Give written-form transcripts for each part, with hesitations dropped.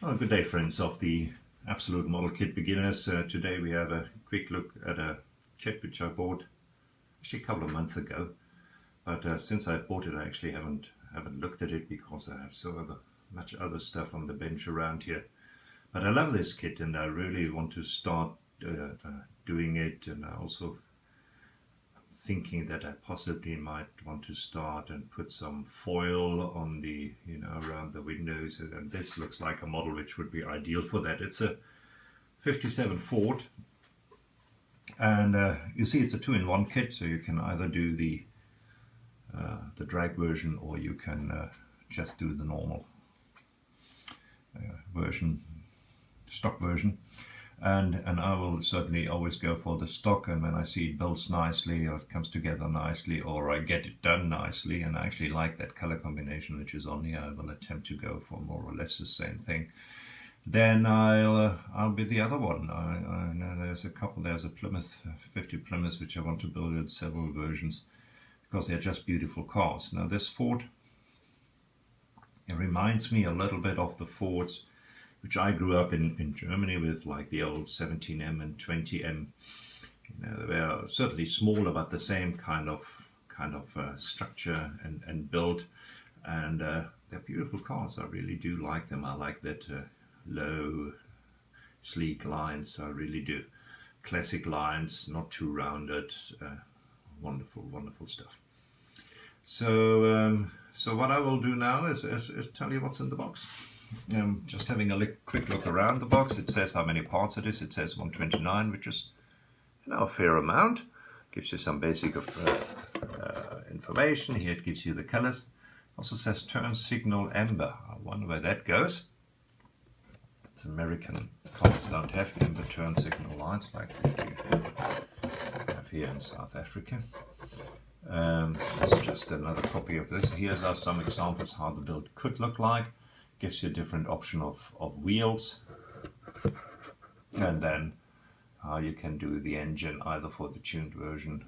Well, good day, friends of the Absolute Model Kit Beginners. Today we have a quick look at a kit which I bought actually a couple of months ago. But since I bought it, I actually haven't looked at it because I have much other stuff on the bench around here. But I love this kit and I really want to start doing it, and I also thinking that I possibly might want to start and put some foil on the, around the windows, and this looks like a model which would be ideal for that. It's a 57 Ford, and you see it's a 2-in-1 kit, so you can either do the drag version or you can just do the normal version, stock version. And I will certainly always go for the stock, and when I see it builds nicely or it comes together nicely or I get it done nicely and I actually like that color combination which is on here, I will attempt to go for more or less the same thing. Then I'll be the other one. I know there's a Plymouth, 50 Plymouth, which I want to build in several versions because they're just beautiful cars. Now this Ford, it reminds me a little bit of the Fords which I grew up in Germany with, like the old 17M and 20M. They are certainly smaller, but the same kind of structure and build. And they're beautiful cars. I really do like them. I like that low, sleek lines. I really do. Classic lines, not too rounded. Wonderful, wonderful stuff. So what I will do now is tell you what's in the box. Just having a quick look around the box. It says how many parts it is. It says 129, which is a fair amount. Gives you some basic information. Here it gives you the colors. Also says turn signal amber. I wonder where that goes. It's American cars don't have amber turn signal lights like we have here in South Africa. This is just another copy of this. Here's some examples how the build could look like. Gives you a different option of wheels, and then how you can do the engine either for the tuned version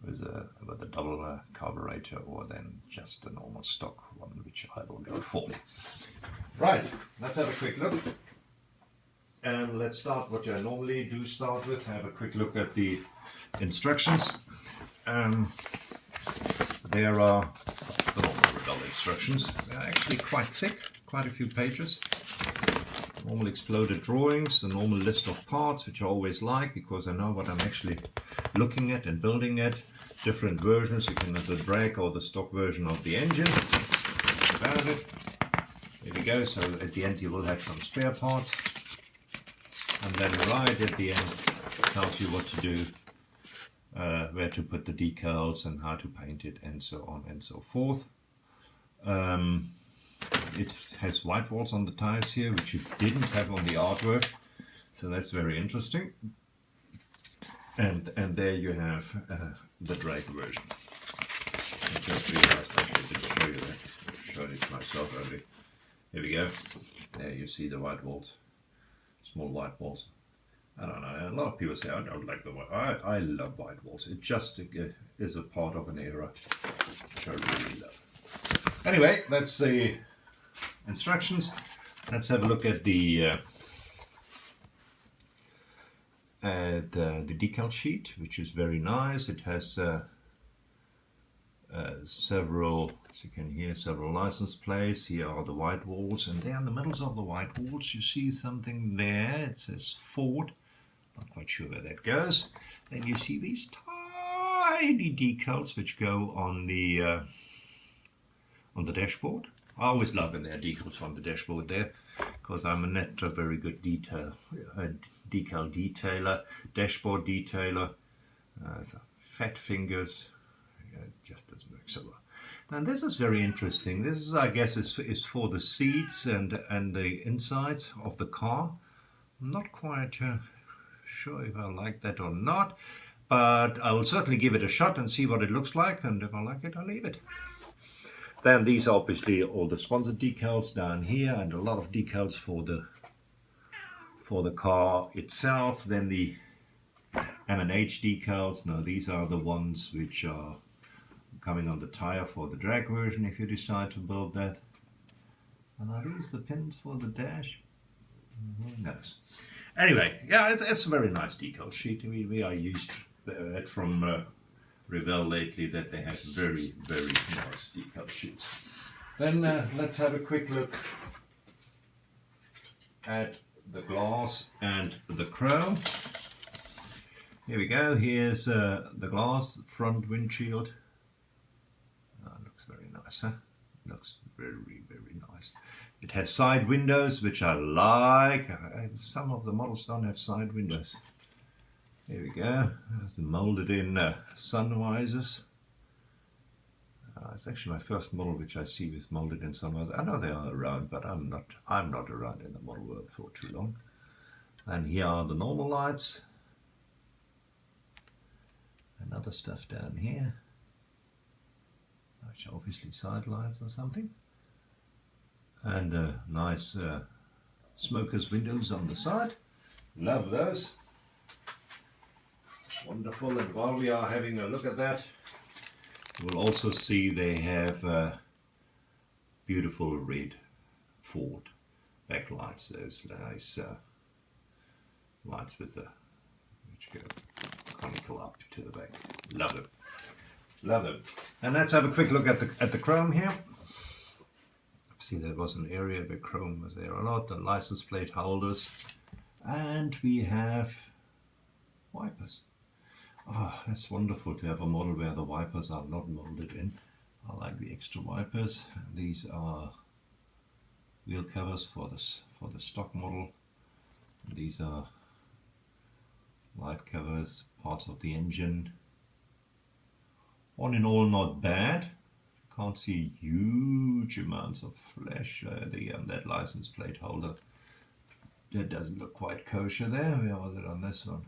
with a double carburetor, or then just the normal stock one, which I will go for. Right, let's have a quick look, and let's start what I normally do start with. Have a quick look at the instructions. There are the normal Revell instructions. They're actually quite thick, quite a few pages. Normal exploded drawings, the normal list of parts, which I always like because I know what I'm actually looking at and building at. Different versions, you can have the drag or the stock version of the engine. About it. There we go, so at the end you will have some spare parts. And then right at the end it tells you what to do. Where to put the decals and how to paint it and so on and so forth. It has white walls on the tires here, which you didn't have on the artwork, so that's very interesting. And there you have the drag version. I just realized I didn't show you that. I showed it myself earlier. Here we go. There you see the white walls, small white walls. I don't know, a lot of people say I don't like the white. I love white walls. It just is a part of an era which I really love. Anyway, that's the instructions. Let's have a look at the decal sheet, which is very nice. It has several, as you can hear, several license plates. Here are the white walls, and there in the middle of the white walls you see something there. It says Ford. Not quite sure where that goes. Then you see these tiny decals which go on the dashboard. I always love when there are decals on the dashboard there, because I'm not a very good decal detailer, dashboard detailer. So fat fingers, it just doesn't work so well. Now this is very interesting. This is, I guess, is for the seats and the insides of the car. I'm not quite sure if I like that or not, but I will certainly give it a shot and see what it looks like, and if I like it, I'll leave it. Then these are obviously all the sponsored decals down here, and a lot of decals for the car itself. Then the M&H decals. Now these are the ones which are coming on the tire for the drag version if you decide to build that. And And are these the pins for the dash? Who knows? Anyway, yeah, it's a very nice decal sheet. We are used to it from Revell lately, that they have very, very nice decal sheets. Then let's have a quick look at the glass and the chrome. Here we go. Here's the glass front windshield. Looks very nice, huh? Looks very, very nice. It has side windows, which I like. Some of the models don't have side windows. Here we go. There's the molded in sun visors. It's actually my first model which I see with molded in sun visors. I know they are around, but I'm not around in the model world for too long. And here are the normal lights. And other stuff down here, which are obviously side lights or something. And nice smoker's windows on the side. Love those. Wonderful. And while we are having a look at that, we'll also see they have beautiful red Ford backlights. Those nice lights with the which go conical up to the back. Love it. Love it. And let's have a quick look at the chrome here. See, there was an area where chrome was there a lot. The license plate holders, and we have wipers. Oh, that's wonderful to have a model where the wipers are not molded in. I like the extra wipers. These are wheel covers for the stock model. These are light covers, parts of the engine. All in all, not bad. Can't see huge amounts of flesh. That license plate holder, that doesn't look quite kosher there. Where was it on this one?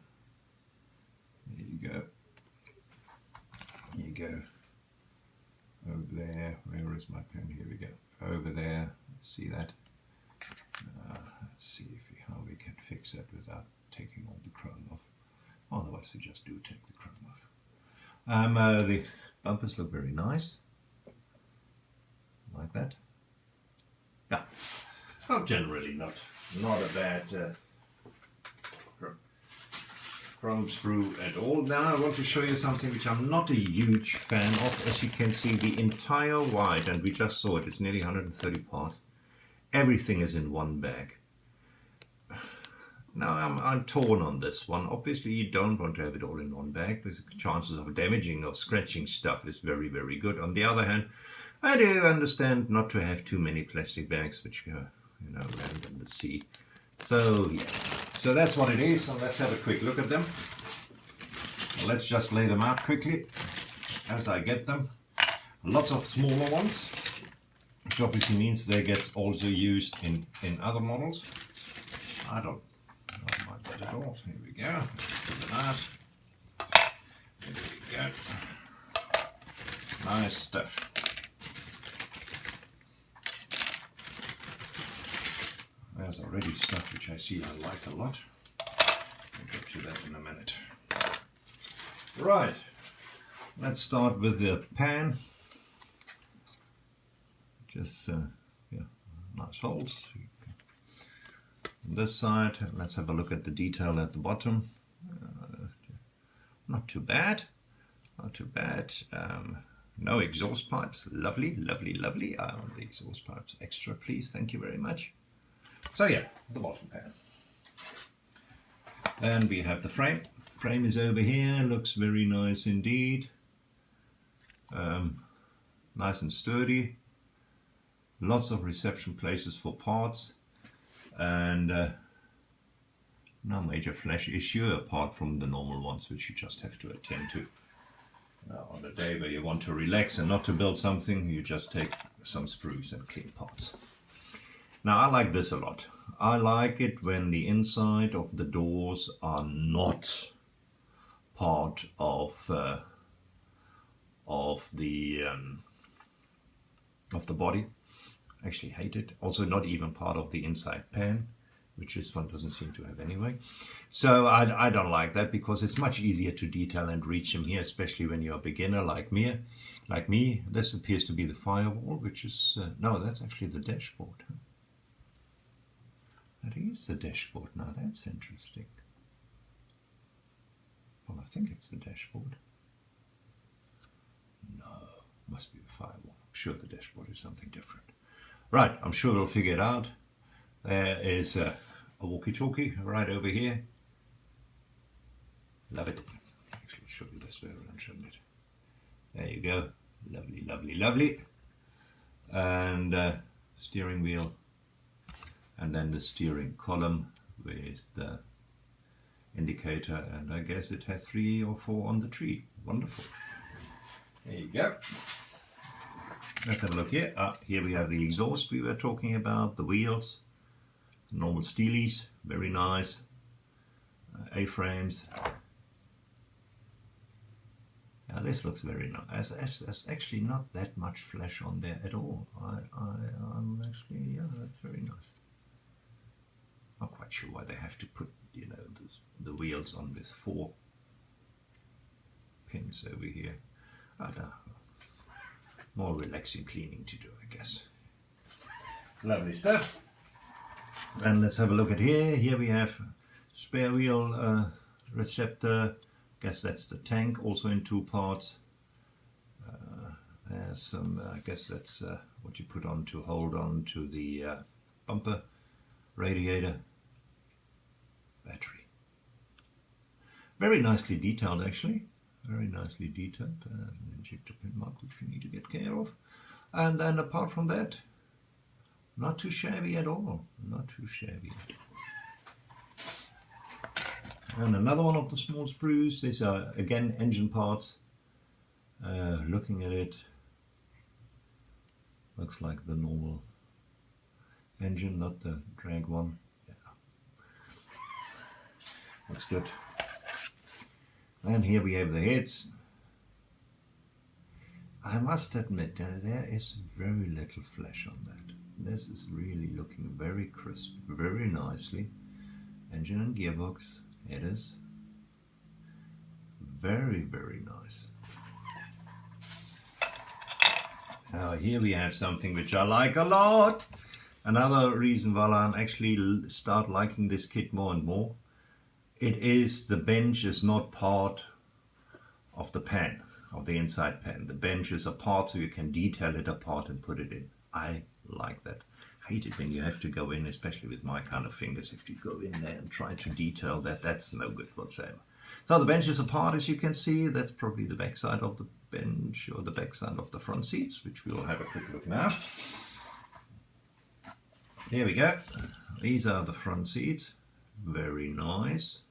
There you go. Here you go. Over there. Where is my pen? Here we go. Over there. See that? Let's see how we can fix that without taking all the chrome off. Otherwise, we just do take the chrome off. The bumpers look very nice. Like that. Yeah. Oh, generally not a bad chrome sprue at all. Now I want to show you something which I'm not a huge fan of. As you can see, the entire wide, and we just saw it, it's nearly 130 parts. Everything is in one bag. Now I'm torn on this one. Obviously you don't want to have it all in one bag, because the chances of damaging or scratching stuff is very, very good. On the other hand, I do understand not to have too many plastic bags which land in the sea. So yeah, so that's what it is. So let's have a quick look at them. Let's just lay them out quickly as I get them. Lots of smaller ones, which obviously means they get also used in other models. I don't mind that at all. Here we go. Put them out. There we go. Nice stuff. There's already stuff which I see I like a lot. I'll get to that in a minute. Right, let's start with the pan. Just, nice holes. On this side, let's have a look at the detail at the bottom. Not too bad, not too bad. No exhaust pipes, lovely, lovely, lovely. I want the exhaust pipes extra, please, thank you very much. So yeah, the bottom pan. And we have the frame. Frame is over here, looks very nice indeed. Nice and sturdy. Lots of reception places for parts. And no major flash issue apart from the normal ones which you just have to attend to. Now, on a day where you want to relax and not to build something, you just take some sprues and clean parts. Now I like this a lot. I like it when the inside of the doors are not part of the body. I actually hate it. Also not even part of the inside pan, which this one doesn't seem to have anyway. So I don't like that, because it's much easier to detail and reach them here, especially when you're a beginner like me. This appears to be the firewall, which is no, that's actually the dashboard. That is the dashboard. Now that's interesting. Well, I think it's the dashboard. No, must be the firewall. I'm sure the dashboard is something different. Right, I'm sure we'll figure it out. There is a walkie-talkie right over here. Love it. Actually, it should be this way around, shouldn't it? There you go. Lovely, lovely, lovely. And steering wheel. And then the steering column with the indicator. And I guess it has 3 or 4 on the tree. Wonderful. There you go. Let's have a look here. Here we have the exhaust we were talking about, the wheels, normal steelies, very nice. A-frames. Now this looks very nice. There's actually not that much flesh on there at all. I'm actually, yeah, that's very nice. Not quite sure why they have to put, you know, the wheels on with 4 pins over here. I don't know. More relaxing cleaning to do, I guess. Lovely stuff. And let's have a look at here. Here we have spare wheel receptor. Guess that's the tank, also in 2 parts. There's some, I guess that's what you put on to hold on to the bumper, radiator, battery. Very nicely detailed, actually. Very nicely detailed. There's an injector pin mark which we need to get care of. And then apart from that, not too shabby at all. Not too shabby at all. And another one of the small sprues. These are again engine parts. Looking at it, looks like the normal engine, not the drag one. Yeah. Looks good. And here we have the heads. I must admit, there is very little flesh on that. This is really looking very crisp, very nicely. Engine and gearbox, headers. Very, very nice. Now here we have something which I like a lot. Another reason why I'm actually start liking this kit more and more. It is, the bench is not part of the pan, of the inside pan. The bench is apart, so you can detail it apart and put it in. I like that. I hate it when you have to go in, especially with my kind of fingers. If you go in there and try to detail that, that's no good whatsoever. So the bench is apart, as you can see. That's probably the back side of the bench or the back side of the front seats, which we'll have a quick look now. Here we go. These are the front seats. Very nice.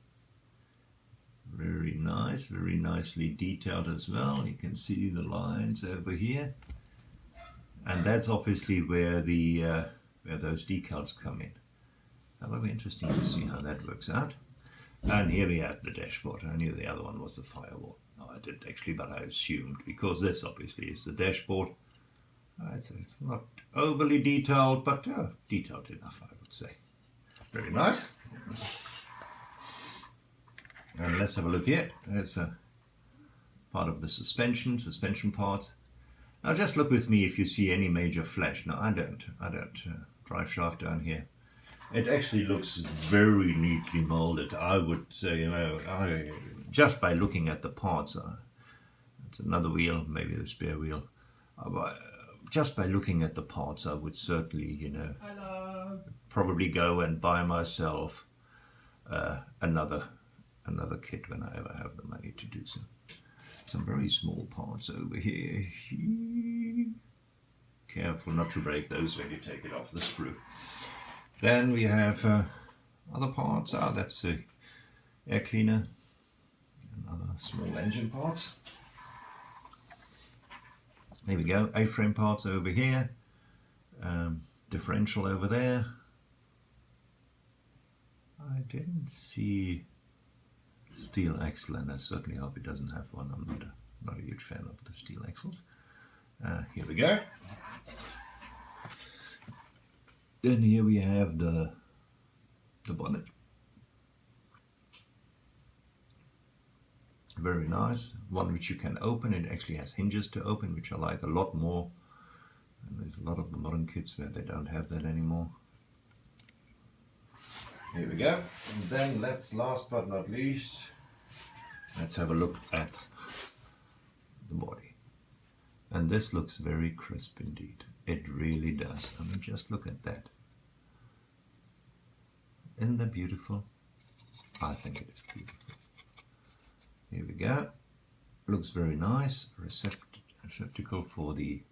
Very nice, very nicely detailed as well. You can see the lines over here, and that's obviously where the where those decals come in. That will be interesting to see how that works out. And here we have the dashboard. I knew the other one was the firewall. No, I didn't actually, but I assumed, because this obviously is the dashboard. It's not overly detailed, but detailed enough, I would say. Very nice. And let's have a look here. There's a part of the suspension parts. Now just look with me if you see any major flash. No, I don't. Drive shaft down here. It actually looks very neatly molded. I would say, you know, just by looking at the parts. It's another wheel, maybe the spare wheel. Just by looking at the parts, I would certainly, you know, probably go and buy myself another kit when I ever have the money to do so. Some very small parts over here. Careful not to break those when you take it off the screw. Then we have other parts. That's the air cleaner and other small engine parts. There we go. A-frame parts over here. Differential over there. I didn't see steel axle, and I certainly hope it doesn't have one. I'm not a huge fan of the steel axles. Here we go. Then here we have the bonnet. Very nice. One which you can open. It actually has hinges to open, which I like a lot more. And there's a lot of the modern kits where they don't have that anymore. Here we go. And then last but not least, let's have a look at the body. And this looks very crisp indeed. It really does. I mean, just look at that. Isn't that beautiful? I think it is beautiful. Here we go. Looks very nice. Receptacle for the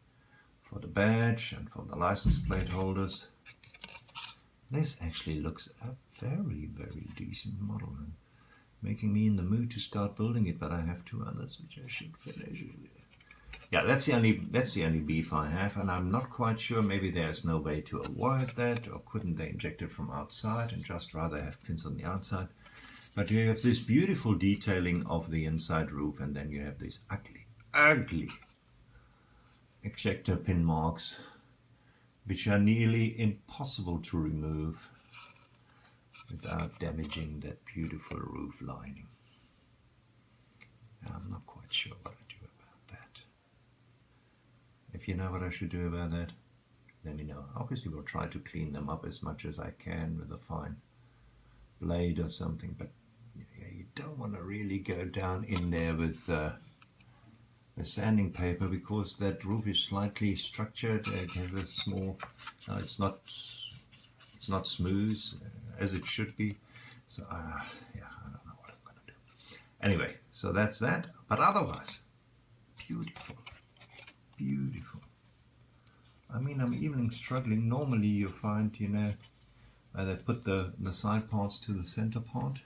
badge and for the license plate holders. This actually looks a very, very decent model, and making me in the mood to start building it, but I have 2 others which I should finish. Yeah, that's the only beef I have, and I'm not quite sure, maybe there's no way to avoid that, or couldn't they inject it from outside and just rather have pins on the outside. But you have this beautiful detailing of the inside roof, and then you have these ugly ejector pin marks, which are nearly impossible to remove without damaging that beautiful roof lining. I'm not quite sure what I do about that. If you know what I should do about that, let me know. Obviously we'll try to clean them up as much as I can with a fine blade or something, but yeah, you don't want to really go down in there with sanding paper, because that roof is slightly structured. It has a small, it's not smooth as it should be. So yeah, I don't know what I'm gonna do. Anyway, so that's that. But otherwise, beautiful, beautiful. I mean, I'm even struggling. Normally, you find, you know, they put the side parts to the center part.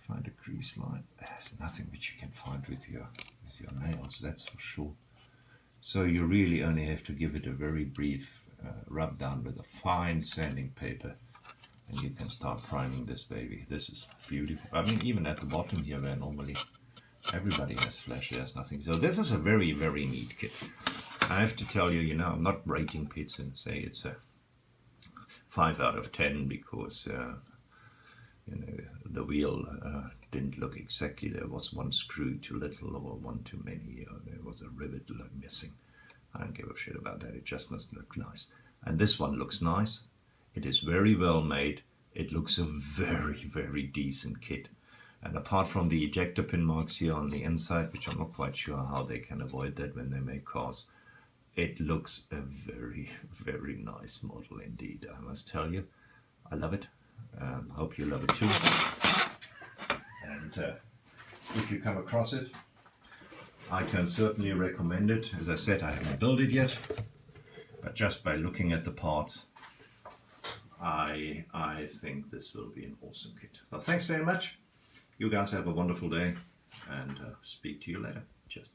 Find a crease line. There's nothing which you can find with your nails, that's for sure. So you really only have to give it a very brief rub down with a fine sanding paper, and you can start priming this baby. This is beautiful. I mean, even at the bottom here, where normally everybody has flash, there's nothing. So this is a very, very neat kit. I have to tell you, you know, I'm not rating kits and say it's a 5 out of 10 because you know, the wheel didn't look exactly, there was 1 screw too little or 1 too many, or there was a rivet missing. I don't give a shit about that, it just must look nice. And this one looks nice, it is very well made, it looks a very, very decent kit. And apart from the ejector pin marks here on the inside, which I'm not quite sure how they can avoid that when they make cars, it looks a very, very nice model indeed, I must tell you. I love it. Hope you love it too. And if you come across it, I can certainly recommend it. As I said, I haven't built it yet, but just by looking at the parts, I think this will be an awesome kit. Well, thanks very much. You guys have a wonderful day, and speak to you later. Cheers.